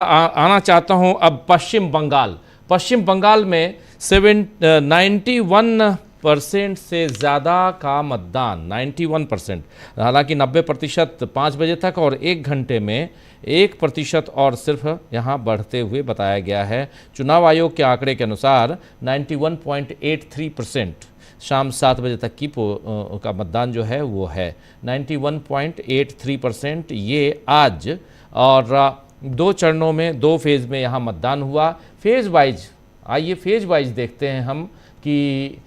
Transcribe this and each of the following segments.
आना चाहता हूं अब पश्चिम बंगाल। पश्चिम बंगाल में 91% से ज़्यादा का मतदान, 91%। हालांकि 90% 5 बजे तक और 1 घंटे में 1% और सिर्फ यहां बढ़ते हुए बताया गया है। चुनाव आयोग के आंकड़े के अनुसार 91.83% शाम 7 बजे तक की का मतदान जो है वो है 91.83%। ये आज और 2 चरणों में 2 फेज़ में यहाँ मतदान हुआ। फेज़ वाइज, आइए फेज़ वाइज देखते हैं हम कि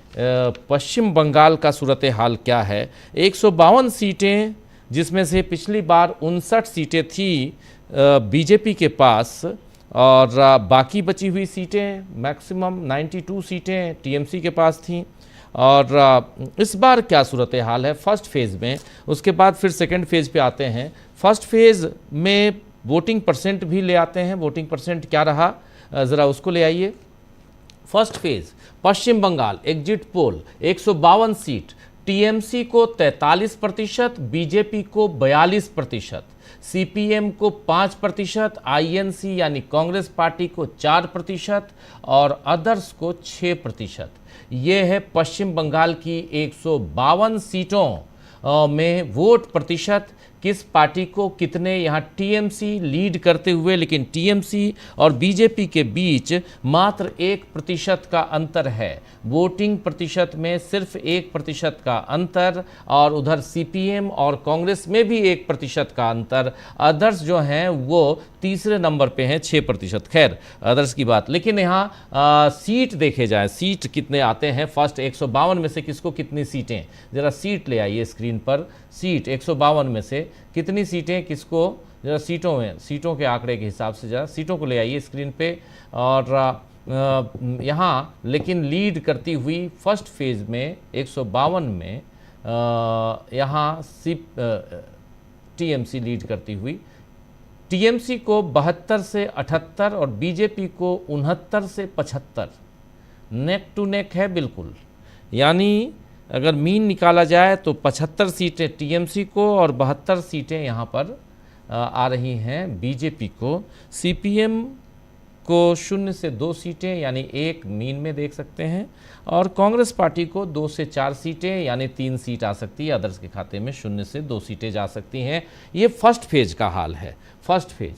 पश्चिम बंगाल का सूरत हाल क्या है। 152 सीटें, जिसमें से पिछली बार 59 सीटें थी बीजेपी के पास, और बाकी बची हुई सीटें मैक्सिमम 92 सीटें टीएमसी के पास थीं। और इस बार क्या सूरत हाल है फर्स्ट फेज़ में, उसके बाद फिर सेकेंड फेज़ पे आते हैं। फर्स्ट फेज़ में वोटिंग परसेंट भी ले आते हैं। वोटिंग परसेंट क्या रहा, ज़रा उसको ले आइए। First phase Paschim Bangal exit poll 152 seat, TMC को 43%, बीजेपी को 42%, सीपीएम को 5%, आईएनसी यानी कांग्रेस पार्टी को 4% और अदर्स को 6%। ये है पश्चिम बंगाल की 152 सीटों में वोट प्रतिशत, किस पार्टी को कितने। यहाँ टीएमसी लीड करते हुए, लेकिन टीएमसी और बीजेपी के बीच मात्र 1% का अंतर है। वोटिंग प्रतिशत में सिर्फ 1% का अंतर, और उधर सीपीएम और कांग्रेस में भी 1% का अंतर। अदर्स जो हैं वो तीसरे नंबर पे हैं 6%। खैर अदर्स की बात, लेकिन यहाँ सीट देखे जाए, सीट कितने आते हैं फर्स्ट 152 में से किसको कितनी सीटें, ज़रा सीट ले आइए स्क्रीन पर। सीट 152 में से कितनी सीटें किसको, जरा सीटों में, सीटों के आंकड़े के हिसाब से जरा सीटों को ले आइए स्क्रीन पे। और यहाँ लेकिन लीड करती हुई फर्स्ट फेज़ में 152 में यहाँ टीएमसी लीड करती हुई। टीएमसी को 72 से 78 और बीजेपी को 69 से 75, नेक टू नेक है बिल्कुल। यानी अगर मीन निकाला जाए तो 75 सीटें टीएमसी को और 72 सीटें यहाँ पर आ रही हैं बीजेपी को। सीपीएम को 0 से 2 सीटें यानी 1 मीन में देख सकते हैं, और कांग्रेस पार्टी को 2 से 4 सीटें यानी 3 सीट आ सकती है। अदर्स के खाते में 0 से 2 सीटें जा सकती हैं। ये फर्स्ट फेज का हाल है। फर्स्ट फेज,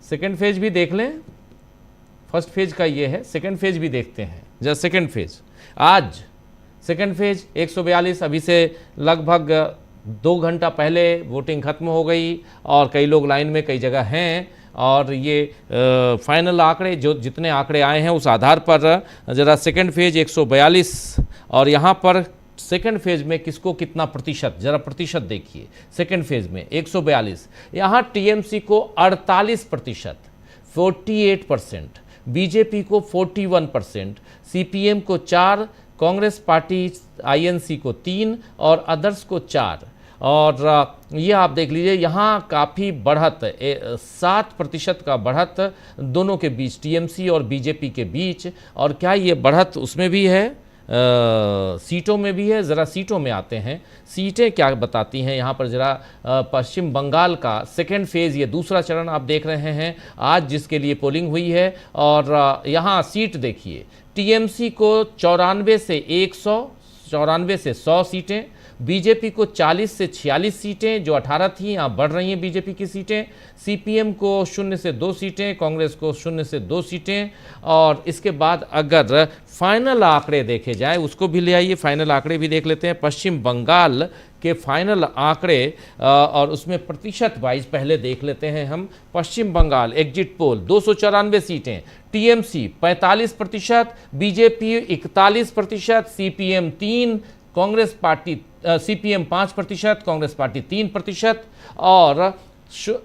सेकेंड फेज भी देख लें। फर्स्ट फेज का ये है, सेकेंड फेज भी देखते हैं जरा। सेकेंड फेज आज, सेकेंड फेज 142, अभी से लगभग 2 घंटा पहले वोटिंग खत्म हो गई और कई लोग लाइन में कई जगह हैं। और ये फाइनल आंकड़े जो जितने आंकड़े आए हैं उस आधार पर ज़रा सेकेंड फेज 142, और यहाँ पर सेकेंड फेज में किसको कितना प्रतिशत, जरा प्रतिशत देखिए। सेकेंड फेज में 142, यहाँ टीएमसी को 48%, 48%, बीजेपी को 41%, सीपीएम को 4, कांग्रेस पार्टी आईएनसी को 3 और अदर्स को 4। और ये आप देख लीजिए यहाँ काफ़ी बढ़त, 7% का बढ़त दोनों के बीच, टीएमसी और बीजेपी के बीच। और क्या ये बढ़त उसमें भी है, सीटों में भी है। ज़रा सीटों में आते हैं, सीटें क्या बताती हैं यहाँ पर। ज़रा पश्चिम बंगाल का सेकेंड फेज़, ये दूसरा चरण आप देख रहे हैं आज, जिसके लिए पोलिंग हुई है। और यहाँ सीट देखिए, टीएमसी को 94 से 100, 94 से 100 सीटें, बीजेपी को 40 से 46 सीटें जो 18 थी, यहाँ बढ़ रही हैं बीजेपी की सीटें। सीपीएम को 0 से 2 सीटें, कांग्रेस को 0 से 2 सीटें। और इसके बाद अगर फाइनल आंकड़े देखे जाए, उसको भी ले आइए, फाइनल आंकड़े भी देख लेते हैं। पश्चिम बंगाल के फाइनल आंकड़े और उसमें प्रतिशत वाइज पहले देख लेते हैं हम। पश्चिम बंगाल एग्जिट पोल 294 सीटें, TMC 45%, BJP 41%, CPM 3, Congress party CPM 5%, Congress party 3%, और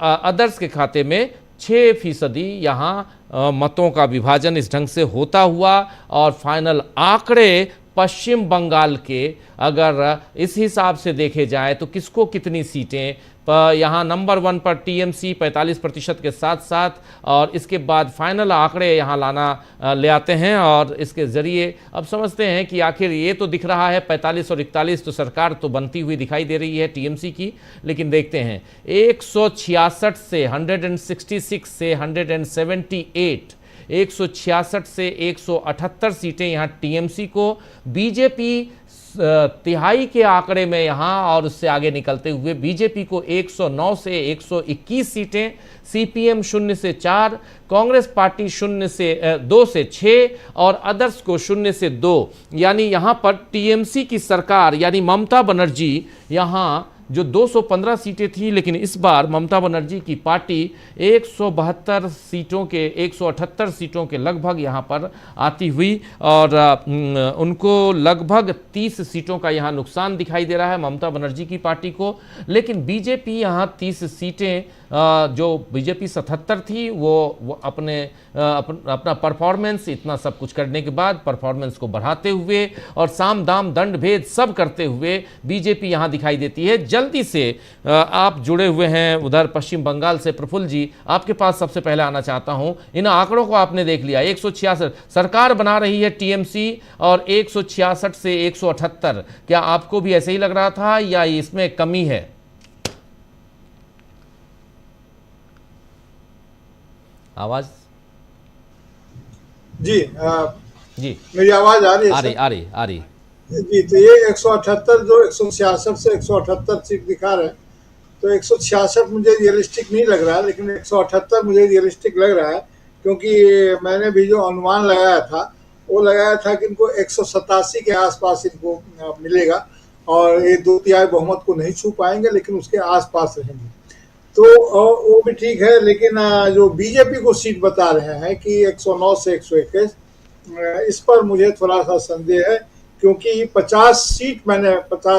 अदर्स के खाते में 6% यहाँ मतों का विभाजन इस ढंग से होता हुआ। और फाइनल आंकड़े पश्चिम बंगाल के अगर इस हिसाब से देखे जाए तो किसको कितनी सीटें, यहाँ नंबर 1 पर टीएमसी 45% के साथ साथ, और इसके बाद फाइनल आंकड़े यहाँ लाना ले आते हैं और इसके ज़रिए अब समझते हैं कि आखिर ये तो दिख रहा है 45 और 41 तो सरकार तो बनती हुई दिखाई दे रही है टीएमसी की, लेकिन देखते हैं 166 से 166 से 178, 166 से 178 सीटें यहाँ टीएमसी को, बीजेपी तिहाई के आंकड़े में यहाँ और उससे आगे निकलते हुए बीजेपी को 109 से 121 सीटें, सीपीएम 0 से 4, कांग्रेस पार्टी 0 से 2 से 6 और अदर्स को 0 से 2, यानी यहाँ पर टीएमसी की सरकार यानी ममता बनर्जी यहाँ जो 215 सीटें थी, लेकिन इस बार ममता बनर्जी की पार्टी 172 सीटों के 178 सीटों के लगभग यहाँ पर आती हुई और उनको लगभग 30 सीटों का यहाँ नुकसान दिखाई दे रहा है ममता बनर्जी की पार्टी को। लेकिन बीजेपी यहाँ 30 सीटें जो बीजेपी 77 थी वो अपना परफॉर्मेंस इतना सब कुछ करने के बाद परफॉर्मेंस को बढ़ाते हुए और साम दाम दंड भेद सब करते हुए बीजेपी यहाँ दिखाई देती है। जल्दी से आप जुड़े हुए हैं उधर पश्चिम बंगाल से, प्रफुल्ल जी आपके पास सबसे पहले आना चाहता हूं। इन आंकड़ों को आपने देख लिया, 166 सरकार बना रही है टीएमसी और 166 से 178, क्या आपको भी ऐसे ही लग रहा था या इसमें कमी है? आवाज जी जी मेरी आवाज आ रही है? आ रही जी, तो ये 178 जो 166 से 178 सीट दिखा रहे हैं, तो 166 मुझे रियलिस्टिक नहीं लग रहा है, लेकिन 178 मुझे रियलिस्टिक लग रहा है, क्योंकि मैंने भी जो अनुमान लगाया था वो लगाया था कि इनको 187 के आसपास इनको मिलेगा और ये 2/3 बहुमत को नहीं छू पाएंगे, लेकिन उसके आसपास रहेंगे, तो वो भी ठीक है। लेकिन जो बीजेपी को सीट बता रहे हैं कि 109 से 121, इस पर मुझे थोड़ा सा संदेह है, क्योंकि 50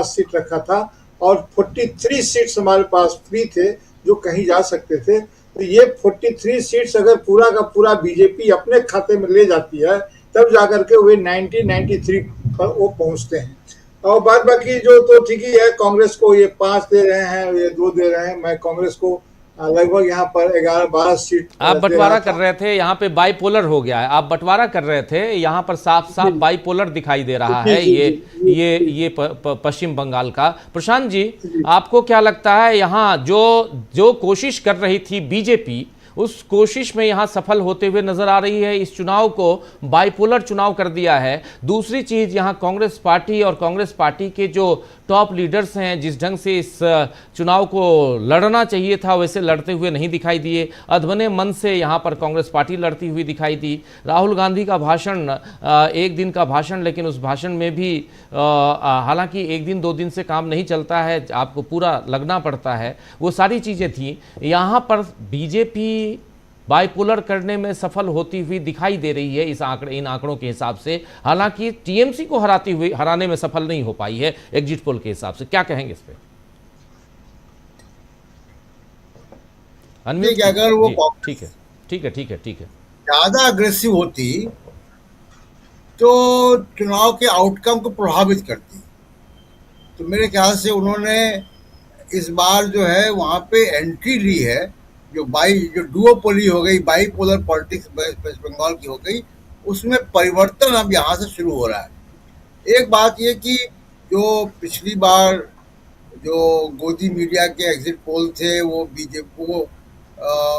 सीट रखा था और 43 सीट्स हमारे पास फ्री थे जो कहीं जा सकते थे, तो ये 43 सीट्स अगर पूरा का पूरा बीजेपी अपने खाते में ले जाती है तब जाकर के वे 93 पर वो पहुंचते हैं। और बाद बाकी जो तो ठीक ही है, कांग्रेस को ये 5 दे रहे हैं, ये 2 दे रहे हैं, मैं कांग्रेस को लगभग यहाँ पर 11-12 सीट आप बंटवारा कर रहे थे, यहाँ पे बाइपोलर हो गया है, आप बंटवारा कर रहे थे, यहाँ पर साफ साफ बाइपोलर दिखाई दे रहा है ये पश्चिम बंगाल का। प्रशांत जी, आपको क्या लगता है यहाँ जो कोशिश कर रही थी बीजेपी उस कोशिश में यहाँ सफल होते हुए नजर आ रही है? इस चुनाव को बाइपोलर चुनाव कर दिया है। दूसरी चीज, यहाँ कांग्रेस पार्टी और कांग्रेस पार्टी के जो टॉप लीडर्स हैं जिस ढंग से इस चुनाव को लड़ना चाहिए था वैसे लड़ते हुए नहीं दिखाई दिए, अधबने मन से यहाँ पर कांग्रेस पार्टी लड़ती हुई दिखाई दी। राहुल गांधी का भाषण, एक दिन का भाषण, लेकिन उस भाषण में भी हालांकि 1 दिन 2 दिन से काम नहीं चलता है, आपको पूरा लगना पड़ता है, वो सारी चीज़ें थी। यहाँ पर बीजेपी बाइपोलर करने में सफल होती हुई दिखाई दे रही है इन आंकड़ों के हिसाब से, हालांकि टीएमसी को हराने में सफल नहीं हो पाई है एग्जिट पोल के हिसाब से। क्या कहेंगे इस पे? अगर वो ठीक है ज्यादा अग्रेसिव होती तो चुनाव के आउटकम को प्रभावित करती, तो मेरे ख्याल से उन्होंने इस बार जो है वहां पे एंट्री ली है, जो डुओपोली हो गई, बाइपोलर पॉलिटिक्स वेस्ट बंगाल की हो गई, उसमें परिवर्तन अब यहाँ से शुरू हो रहा है। एक बात ये कि जो पिछली बार जो गोदी मीडिया के एग्जिट पोल थे वो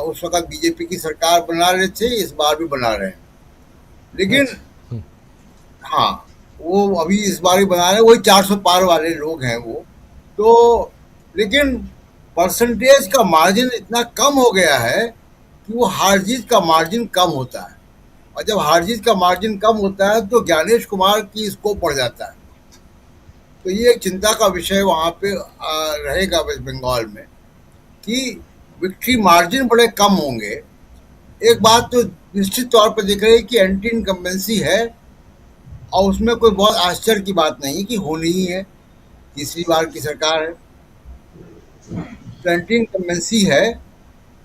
उस वक्त बीजेपी की सरकार बना रहे थे, इस बार भी बना रहे हैं, लेकिन हाँ वो अभी इस बार भी बना रहे हैं, वही 400 पार वाले लोग हैं वो तो, लेकिन परसेंटेज का मार्जिन इतना कम हो गया है कि वो हार जीत का मार्जिन कम होता है, और जब हार जीत का मार्जिन कम होता है तो ज्ञानेश कुमार की स्कोप बढ़ जाता है। तो ये एक चिंता का विषय वहाँ पे रहेगा वेस्ट बंगाल में कि विक्ट्री मार्जिन बड़े कम होंगे। एक बात तो निश्चित तौर पर दिख रही है कि एंटी इनकम्बेंसी है, और उसमें कोई बहुत आश्चर्य की बात नहीं कि होनी ही है, तीसरी बार की सरकार है, एंटी इनकम्बेंसी है।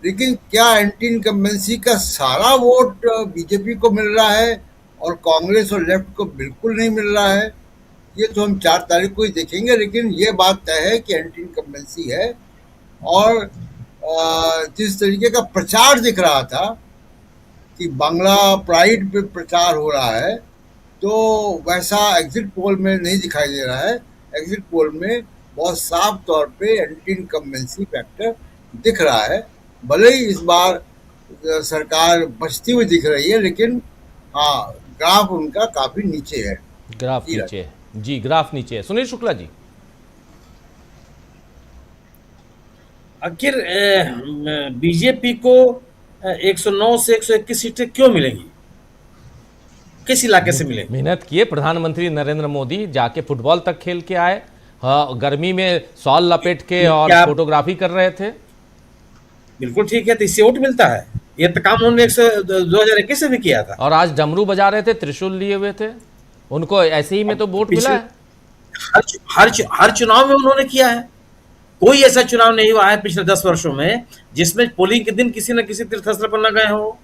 लेकिन क्या एंटी इनकम्बेंसी का सारा वोट बीजेपी को मिल रहा है और कांग्रेस और लेफ्ट को बिल्कुल नहीं मिल रहा है? ये तो हम 4 तारीख को ही देखेंगे, लेकिन ये बात तय है कि एंटी इनकम्बेंसी है। और जिस तरीके का प्रचार दिख रहा था कि बांग्ला प्राइड पे प्रचार हो रहा है, तो वैसा एग्जिट पोल में नहीं दिखाई दे रहा है। एग्जिट पोल में बहुत साफ तौर पे एंटी इनकम्बेंसी फैक्टर दिख रहा है। भले ही इस बार सरकार बचती हुई दिख रही है, लेकिन हाँ, ग्राफ उनका काफी नीचे है। ग्राफ जी नीचे है जी, ग्राफ नीचे है। सुनील शुक्ला जी, आखिर बीजेपी को 109 से 121 सीटें क्यों मिलेंगी? किस इलाके से मिलेंगी? मेहनत किए प्रधानमंत्री नरेंद्र मोदी, जाके फुटबॉल तक खेल के आए। हाँ, गर्मी में शॉल लपेट के और क्या फोटोग्राफी कर रहे थे। बिल्कुल ठीक है, तो इससे वोट मिलता है। ये तो काम उन्होंने 2021 से भी किया था। और आज डमरू बजा रहे थे, त्रिशूल लिए हुए थे, उनको ऐसे ही में तो वोट मिला है। हर चुनाव में उन्होंने किया है। कोई ऐसा चुनाव नहीं हुआ है पिछले 10 वर्षों में जिसमें पोलिंग के दिन किसी न किसी तीर्थस्थल पर न गए हो।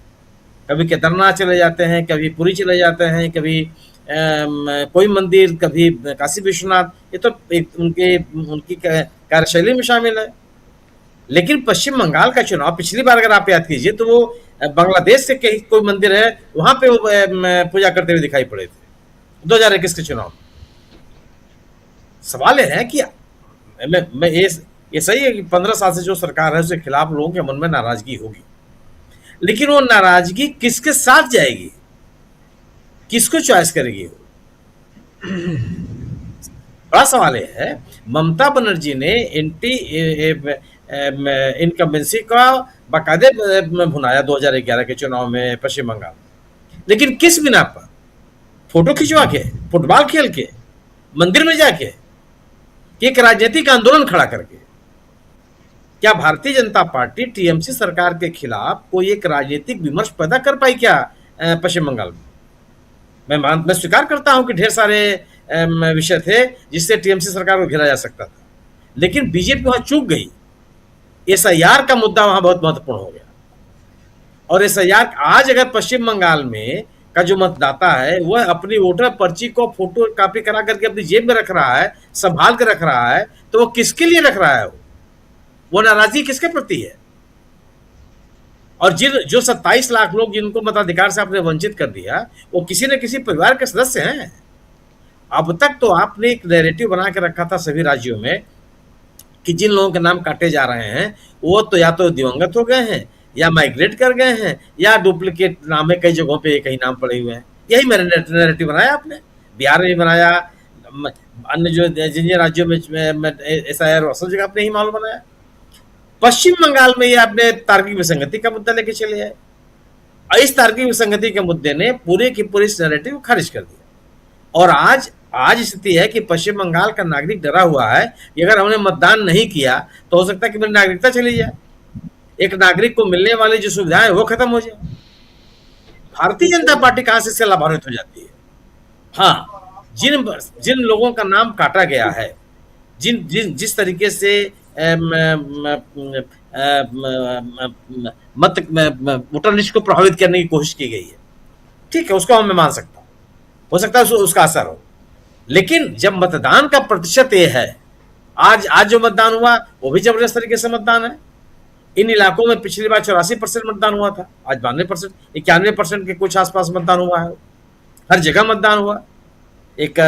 कभी केदारनाथ चले जाते हैं, कभी पुरी चले जाते हैं, कभी कोई मंदिर, कभी काशी विश्वनाथ। ये तो उनकी कार्यशैली में शामिल है। लेकिन पश्चिम बंगाल का चुनाव पिछली बार अगर आप याद कीजिए तो वो बांग्लादेश से कहीं कोई मंदिर है वहां पे वो पूजा करते हुए दिखाई पड़े थे 2021 के चुनाव में। सवाल है कि मैं ये सही है कि 15 साल से जो सरकार है उसके खिलाफ लोगों के मन में नाराजगी होगी, लेकिन वो नाराजगी किसके साथ जाएगी, किसको चॉइस करेगी वो? बड़ा सवाल ये है। ममता बनर्जी ने एंटी इनकम्बेंसी का बाकायदे भुनाया 2011 के चुनाव में पश्चिम बंगाल, लेकिन किस बिना पर? फोटो खिंचवा के, फुटबॉल खेल के, मंदिर में जाके, एक राजनीतिक आंदोलन खड़ा करके? क्या भारतीय जनता पार्टी टीएमसी सरकार के खिलाफ कोई एक राजनीतिक विमर्श पैदा कर पाई क्या पश्चिम बंगाल में? मैं स्वीकार करता हूं कि ढेर सारे विषय थे जिससे टीएमसी सरकार को घेरा जा सकता था, लेकिन बीजेपी वहां चूक गई। एसआईआर का मुद्दा वहां बहुत महत्वपूर्ण हो गया। और एसआईआर आज अगर पश्चिम बंगाल में का जो मतदाता है वह अपनी वोटर पर्ची को फोटो कॉपी करा करके अपनी जेब में रख रहा है, संभाल के रख रहा है, तो वो किसके लिए रख रहा है? वो नाराजगी किसके प्रति है? और जो 27 लाख लोग जिनको मताधिकार से आपने वंचित कर दिया, वो किसी न किसी परिवार के सदस्य हैं। अब तक तो आपने एक नैरेटिव बना के रखा था सभी राज्यों में कि जिन लोगों के नाम काटे जा रहे हैं वो तो या तो दिवंगत हो गए हैं, या माइग्रेट कर गए हैं, या डुप्लीकेट नाम है, कई जगहों पे कहीं नाम पड़े हुए हैं। यही मेरा नैरेटिव बनाया आपने, बिहार में भी बनाया, अन्य जो जिन राज्यों में एसआईआर सब जगह आपने ही माहौल बनाया। पश्चिम बंगाल में ये आपने तार्किक विसंगति का मुद्दा लेके चले आए, और इस तार्किक विसंगति के मुद्दे ने पूरे की पूरी नैरेटिव खारिज कर दिया। और आज स्थिति है कि पश्चिम बंगाल का नागरिक डरा हुआ है कि अगर हमने मतदान नहीं किया तो हो सकता है कि मेरी नागरिकता चली जाए, एक नागरिक को मिलने वाली जो सुविधाएं वो खत्म हो जाए। भारतीय जनता पार्टी कहां से इससे लाभान्वित हो जाती है? हाँ, जिन लोगों का नाम काटा गया है, जिस तरीके से वोटर लिस्ट को प्रभावित करने की कोशिश की गई है, ठीक है, उसको मैं मान सकता हूं, हो सकता है उसका असर हो। लेकिन जब मतदान का प्रतिशत ये है, आज जो मतदान हुआ वो भी जबरदस्त तरीके से मतदान है। इन इलाकों में पिछली बार 84% मतदान हुआ था, आज 92%, 91% के कुछ आसपास मतदान हुआ है। हर जगह मतदान हुआ। एक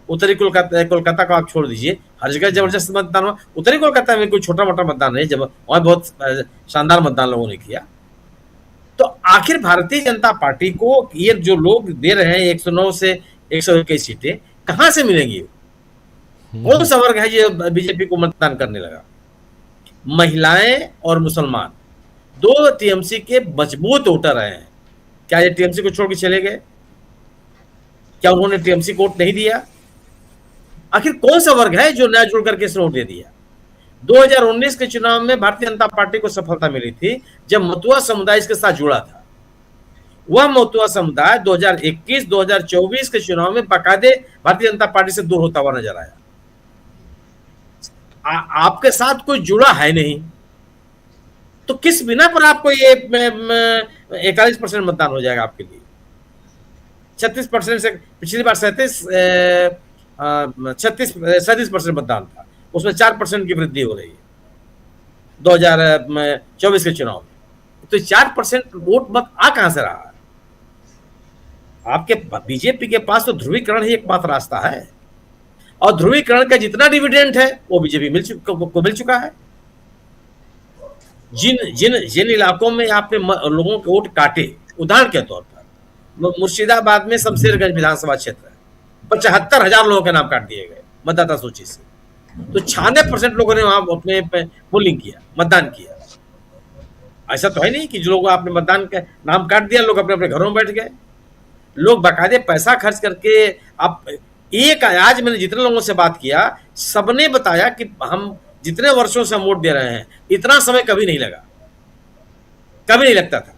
उत्तरी कोलकाता को आप छोड़ दीजिए, हर जगह जबरदस्त मतदान हुआ। उत्तरी कोलकाता में कोई छोटा मोटा मतदान नहीं, जब वहां बहुत शानदार मतदान लोगों ने किया। तो आखिर भारतीय जनता पार्टी को ये जो लोग दे रहे हैं 109 से 121 सीटें कहां से मिलेंगी? कौन सा वर्ग है जो बीजेपी को मतदान करने लगा? महिलाएं और मुसलमान, दो टीएमसी के मजबूत वोटर हैं। क्या ये टीएमसी को छोड़ के चले गए? क्या उन्होंने टीएमसी को वोट नहीं दिया? आखिर कौन सा वर्ग है जो नया जुड़ करके इसने वोट दे दिया? 2019 के चुनाव में भारतीय जनता पार्टी को सफलता मिली थी जब मतुआ समुदाय इसके साथ जुड़ा था। वह मतुआ समुदाय 2021-2024 के चुनाव में बाकायदे भारतीय जनता पार्टी से दूर होता हुआ नजर आया। आपके साथ कोई जुड़ा है नहीं, तो किस बिना पर आपको ये 41% मतदान हो जाएगा आपके लिए? 36% से पिछली बार 37 37% मतदान था, उसमें 4% की वृद्धि हो रही है 2024 के चुनाव में। तो 4% वोट मत आ कहां से रहा है? आपके बीजेपी के पास तो ध्रुवीकरण ही एकमात्र रास्ता है, और ध्रुवीकरण का जितना डिविडेंड है वो बीजेपी को मिल चुका है। जिन जिन जिन इलाकों में आपने लोगों के वोट काटे, उदाहरण के तौर पर मुर्शिदाबाद में शमशेरगंज विधानसभा क्षेत्र है, 75,000 लोगों के नाम काट दिए गए मतदाता सूची से। तो 96% लोगों ने वहां अपने पोलिंग किया, मतदान किया। ऐसा तो है नहीं कि जो लोग आपने मतदान का नाम काट दिया, लोग अपने अपने घरों में बैठ गए। लोग बाकायदे पैसा खर्च करके, आप आज मैंने जितने लोगों से बात किया, सबने बताया कि हम जितने वर्षों से हम वोट दे रहे हैं, इतना समय कभी नहीं लगा, कभी नहीं लगता था।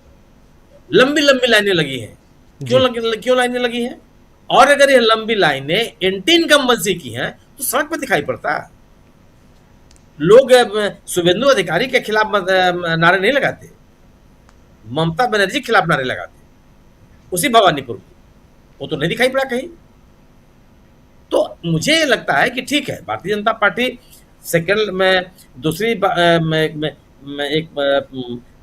लंबी लंबी लाइनें लगी हैं। क्यों लाइनें लगी हैं? और अगर ये लंबी लाइनें एंटी इनकम्बेंसी की हैं तो सड़क पर दिखाई पड़ता है। लोग शुभेंदु अधिकारी के खिलाफ नारे नहीं लगाते, ममता बनर्जी के खिलाफ नारे लगाते, उसी भवानीपुर में वो तो नहीं दिखाई पड़ा कहीं। तो मुझे लगता है कि ठीक है, भारतीय जनता पार्टी सेकंड में दूसरी एक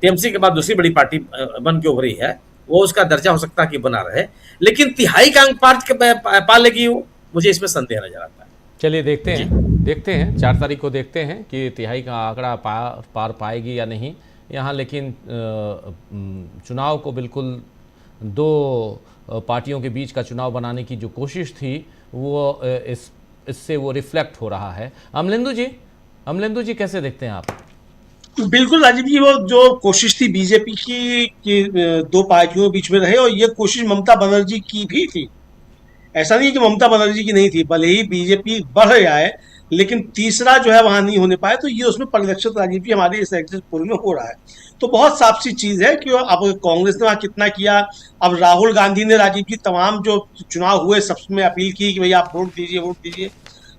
टीएमसी के बाद दूसरी बड़ी पार्टी बन के उभरी है, वो उसका दर्जा हो सकता है कि बना रहे, लेकिन तिहाई का अंक पा लेगी वो, मुझे इसमें संदेह नजर आता है। चलिए देखते हैं 4 तारीख को देखते हैं कि तिहाई का आंकड़ा पार पाएगी या नहीं यहाँ। लेकिन चुनाव को बिल्कुल 2 पार्टियों के बीच का चुनाव बनाने की जो कोशिश थी वो इससे वो रिफ्लेक्ट हो रहा है। अमलेंदु जी कैसे देखते हैं आप? बिल्कुल राजीव जी, वो जो कोशिश थी बीजेपी की कि 2 पार्टियों के बीच में रहे, और ये कोशिश ममता बनर्जी की भी थी। ऐसा नहीं कि ममता बनर्जी की नहीं थी, भले ही बीजेपी बढ़ गया है, लेकिन तीसरा जो है वहां नहीं होने पाया। तो ये उसमें परिलक्षित राजीव जी हमारे इस एग्जिट पोल में हो रहा है। तो बहुत साफ सी चीज है कि अब कांग्रेस ने वहां कितना किया। अब राहुल गांधी ने राजीव जी तमाम जो चुनाव हुए सबमें अपील की कि भाई आप वोट दीजिए।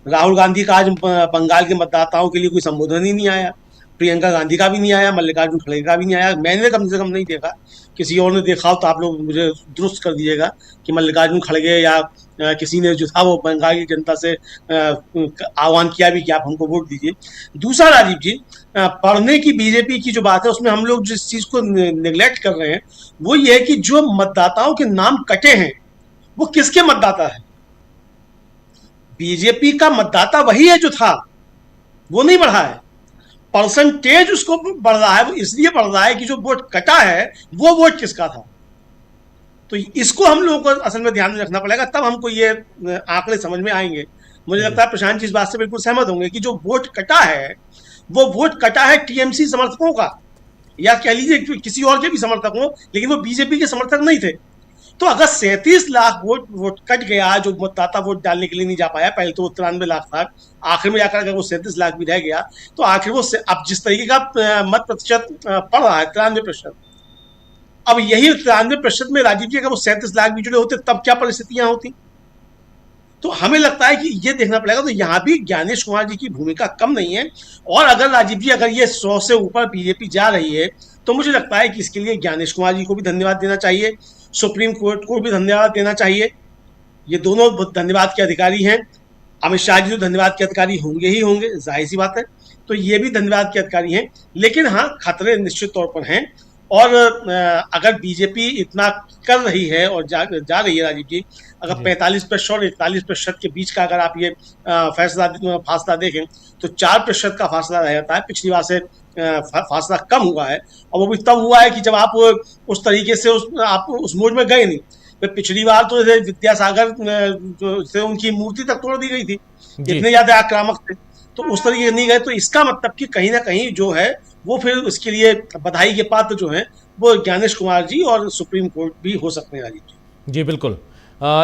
राहुल गांधी का आज बंगाल के मतदाताओं के लिए कोई संबोधन ही नहीं आया, प्रियंका गांधी का भी नहीं आया, मल्लिकार्जुन खड़गे का भी नहीं आया। मैंने कम से कम नहीं देखा, किसी और ने देखा हो तो आप लोग मुझे दुरुस्त कर दीजिएगा कि मल्लिकार्जुन खड़गे या किसी ने जो था वो बंगाल की जनता से आह्वान किया भी कि आप हमको वोट दीजिए। दूसरा राजीव जी, पढ़ने की बीजेपी की जो बात है उसमें हम लोग जिस चीज को निगलेक्ट कर रहे हैं वो ये है कि जो मतदाताओं के नाम कटे हैं वो किसके मतदाता है? बीजेपी का मतदाता वही है जो था, वो नहीं बढ़ा है। परसेंटेज उसको बढ़ रहा है, वो इसलिए बढ़ रहा है कि जो वोट कटा है वो वोट किसका था। तो इसको हम लोगों को असल में ध्यान में रखना पड़ेगा, तब हमको ये आंकड़े समझ में आएंगे। मुझे लगता है प्रशांत जी इस बात से बिल्कुल सहमत होंगे कि जो वोट कटा है वो वोट कटा है टीएमसी समर्थकों का, या कह लीजिए किसी और के भी समर्थक हो, लेकिन वो बीजेपी के समर्थक नहीं थे। तो अगर 37 लाख वोट कट गया, जो मतदाता वोट डालने के लिए नहीं जा पाया, पहले तो 93 लाख था, आखिर में जाकर अगर वो 37 लाख भी रह गया तो आखिर वो अब जिस तरीके का मत प्रतिशत पड़ रहा है 93%, अब यही 93% में राजीव जी अगर वो 37 लाख भी जुड़े होते तब क्या परिस्थितियां होती। तो हमें लगता है कि ये देखना पड़ेगा। तो यहाँ भी ज्ञानेश कुमार जी की भूमिका कम नहीं है, और अगर राजीव जी अगर ये 100 से ऊपर बीजेपी जा रही है तो मुझे लगता है कि इसके लिए ज्ञानेश कुमार जी को भी धन्यवाद देना चाहिए, सुप्रीम कोर्ट को भी धन्यवाद देना चाहिए। ये दोनों धन्यवाद के अधिकारी हैं। अमित शाह जी तो धन्यवाद के अधिकारी होंगे ही होंगे, जाहिर सी बात है। तो ये भी धन्यवाद के अधिकारी हैं, लेकिन हाँ खतरे निश्चित तौर पर हैं। और अगर बीजेपी इतना कर रही है और जा रही है राजीव जी, अगर 45% और 41% के बीच का अगर आप ये फासला देखें तो 4% का फासला रह जाता है। पिछली बार से फासला कम हुआ है, और वो भी तब हुआ है कि जब आप उस तरीके से आप उस मोड में गए नहीं। तो पिछली बार तो विद्यासागर से उनकी मूर्ति तक तोड़ दी गई थी, इतने ज्यादा आक्रामक थे, तो उस तरीके नहीं गए। तो इसका मतलब कि कहीं ना कहीं जो है वो फिर उसके लिए बधाई के पात्र जो हैं वो ज्ञानेश कुमार जी और सुप्रीम कोर्ट भी हो सकते हैं राजीव जी। जी बिल्कुल।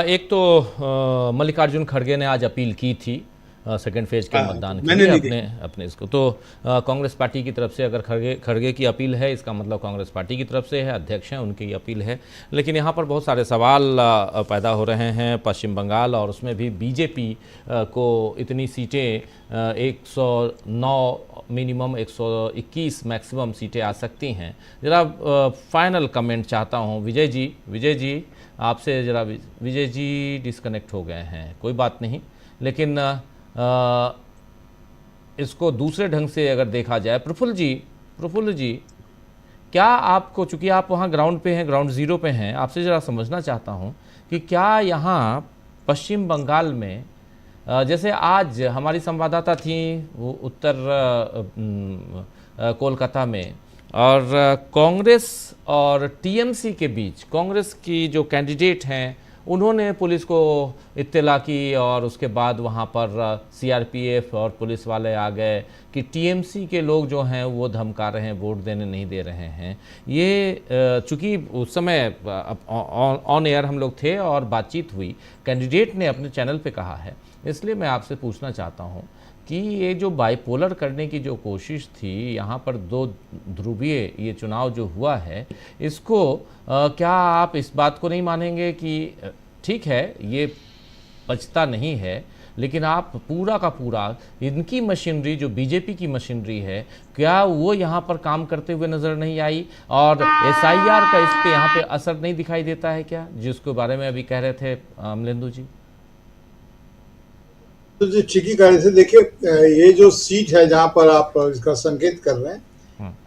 एक तो मल्लिकार्जुन खड़गे ने आज अपील की थी सेकेंड फेज के मतदान के लिए अपने इसको, तो कांग्रेस पार्टी की तरफ से अगर खड़गे की अपील है, इसका मतलब कांग्रेस पार्टी की तरफ से है, अध्यक्ष हैं उनकी अपील है। लेकिन यहाँ पर बहुत सारे सवाल पैदा हो रहे हैं। पश्चिम बंगाल और उसमें भी बीजेपी को इतनी सीटें 109 मिनिमम 121 मैक्सिमम सीटें आ सकती हैं। ज़रा फाइनल कमेंट चाहता हूँ विजय जी आपसे। ज़रा विजय जी डिस्कनेक्ट हो गए हैं, कोई बात नहीं, लेकिन इसको दूसरे ढंग से अगर देखा जाए, प्रफुल्ल जी, क्या आपको, चूंकि आप वहाँ ग्राउंड पे हैं, ग्राउंड ज़ीरो पे हैं, आपसे ज़रा समझना चाहता हूँ कि क्या यहाँ पश्चिम बंगाल में, जैसे आज हमारी संवाददाता थी वो उत्तर कोलकाता में, और कांग्रेस और टीएमसी के बीच, कांग्रेस की जो कैंडिडेट हैं उन्होंने पुलिस को इत्तला की और उसके बाद वहाँ पर सीआरपीएफ और पुलिस वाले आ गए कि टीएमसी के लोग जो हैं वो धमका रहे हैं, वोट देने नहीं दे रहे हैं। ये चूँकि उस समय ऑन एयर हम लोग थे और बातचीत हुई, कैंडिडेट ने अपने चैनल पे कहा है, इसलिए मैं आपसे पूछना चाहता हूँ कि ये जो बाइपोलर करने की जो कोशिश थी, यहाँ पर दो ध्रुवीय ये चुनाव जो हुआ है, इसको क्या आप इस बात को नहीं मानेंगे कि ठीक है ये बचता नहीं है, लेकिन आप पूरा का पूरा इनकी मशीनरी जो बीजेपी की मशीनरी है, क्या वो यहाँ पर काम करते हुए नज़र नहीं आई और एसआईआर का इस पे यहाँ पे असर नहीं दिखाई देता है क्या, जिसके बारे में अभी कह रहे थे अमलेंदु जी? तो जो चिकी कह रहे थे, देखिए ये जो सीट है जहाँ पर आप इसका संकेत कर रहे हैं,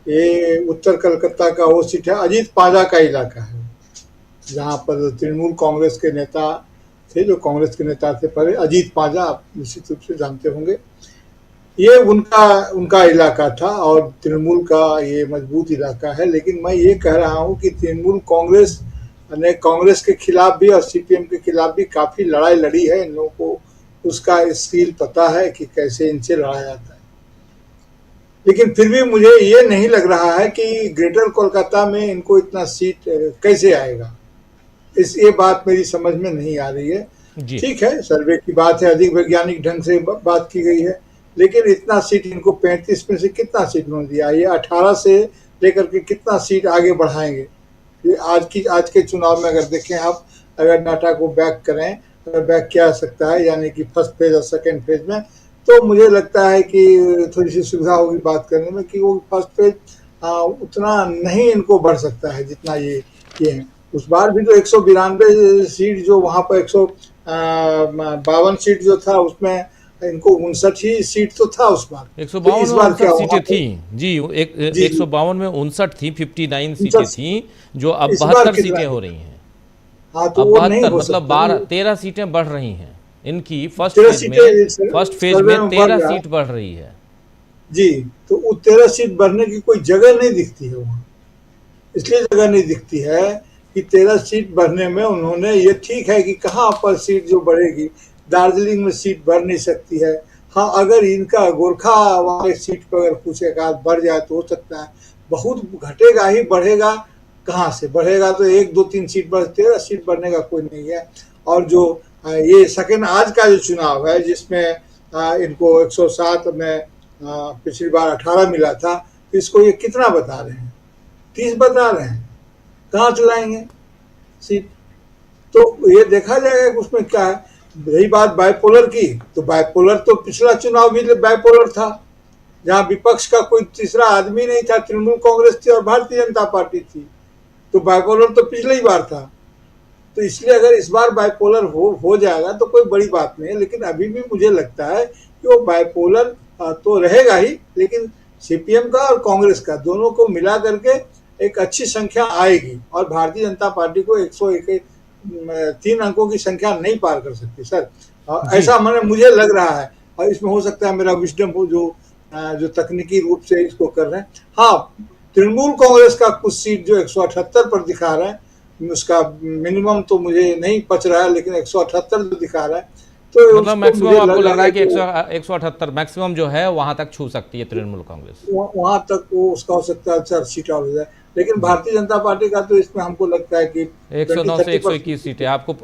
ये उत्तर कलकत्ता का वो सीट है, अजीत पाजा का इलाका है, जहाँ पर तृणमूल कांग्रेस के नेता थे, जो कांग्रेस के नेता थे पहले, अजीत पाजा, आप निश्चित रूप से जानते होंगे। ये उनका इलाका था और तृणमूल का ये मजबूत इलाका है। लेकिन मैं ये कह रहा हूँ कि तृणमूल कांग्रेस ने कांग्रेस के खिलाफ भी और सीपीएम के खिलाफ भी काफ़ी लड़ाई लड़ी है। इन लोगों को उसका स्किल पता है कि कैसे इनसे लड़ा जाता है। लेकिन फिर भी मुझे ये नहीं लग रहा है कि ग्रेटर कोलकाता में इनको इतना सीट कैसे आएगा, ये बात मेरी समझ में नहीं आ रही है। ठीक है, सर्वे की बात है, अधिक वैज्ञानिक ढंग से बात की गई है, लेकिन इतना सीट इनको 35 में से कितना सीट उन्होंने दिया, ये 18 से लेकर के कितना सीट आगे बढ़ाएंगे। ये आज के चुनाव में अगर देखें आप, अगर डाटा को बैक करें, बैक किया सकता है, यानी कि फर्स्ट फेज और सेकेंड फेज में, तो मुझे लगता है कि थोड़ी सी सुविधा होगी बात करने में कि वो फर्स्ट फेज उतना नहीं इनको बढ़ सकता है जितना ये है। उस बार भी जो 192 सीट जो वहाँ पर 152 सीट जो था, उसमें इनको 59 ही सीट तो था उस बार। 152 सीटें थी जी, 152 में 59 थी, 59 सीटें थी, जो अब 72 सीटें हो रही हैं। हाँ, तो अब 72 मतलब 13 सीटें बढ़ रही हैं इनकी। फर्स्ट फेज में 13 सीट बढ़ रही है जी। तो वो 13 सीट बढ़ने की कोई जगह नहीं दिखती है वहाँ, इसलिए जगह नहीं दिखती है कि 13 सीट बढ़ने में उन्होंने, ये ठीक है कि कहाँ पर सीट जो बढ़ेगी, दार्जिलिंग में सीट बढ़ नहीं सकती है। हाँ, अगर इनका गोरखा वाले सीट पर अगर कुछ एक आध बढ़ जाए तो हो सकता है, बहुत घटेगा ही, बढ़ेगा कहाँ से बढ़ेगा? तो 1, 2, 3 सीट बढ़, 13 सीट बढ़ने का कोई नहीं है। और जो ये सेकेंड आज का जो चुनाव है, जिसमें इनको 107 में पिछली बार 18 मिला था, तो इसको ये कितना बता रहे हैं? 30 बता रहे हैं, कहाँ चलाएंगे सीट? तो ये देखा जाएगा कि उसमें क्या है। रही बात बाइपोलर की, तो बाइपोलर तो पिछला चुनाव भी बाइपोलर था, जहाँ विपक्ष का कोई तीसरा आदमी नहीं था, तृणमूल कांग्रेस थी और भारतीय जनता पार्टी थी। तो बाइपोलर तो पिछले ही बार था। तो इसलिए अगर इस बार बाइपोलर हो जाएगा तो कोई बड़ी बात नहीं है। लेकिन अभी भी मुझे लगता है कि वो बाइपोलर तो रहेगा ही, लेकिन सीपीएम का और कांग्रेस का दोनों को मिला करके एक अच्छी संख्या आएगी और भारतीय जनता पार्टी को 103 अंकों की संख्या नहीं पार कर सकती सर। ऐसा मुझे लग रहा है, और इसमें हो सकता है मेरा विजडम हो जो तकनीकी रूप से इसको कर रहे हैं। हाँ, तृणमूल कांग्रेस का कुछ सीट जो 178 पर दिखा रहा है, उसका मिनिमम तो मुझे नहीं पच रहा है, लेकिन 178 जो दिखा रहा है, तो मतलब मैक्सिमम आपको लग रहा है कि 178 मैक्सिमम जो है वहां तक छू सकती है तृणमूल कांग्रेस, वहां तक वो उसका हो सकता है 4 सीट और हो जाए। लेकिन भारतीय जनता पार्टी का तो इसमें हमको लगता है कि 109 से 121 सीटें आपको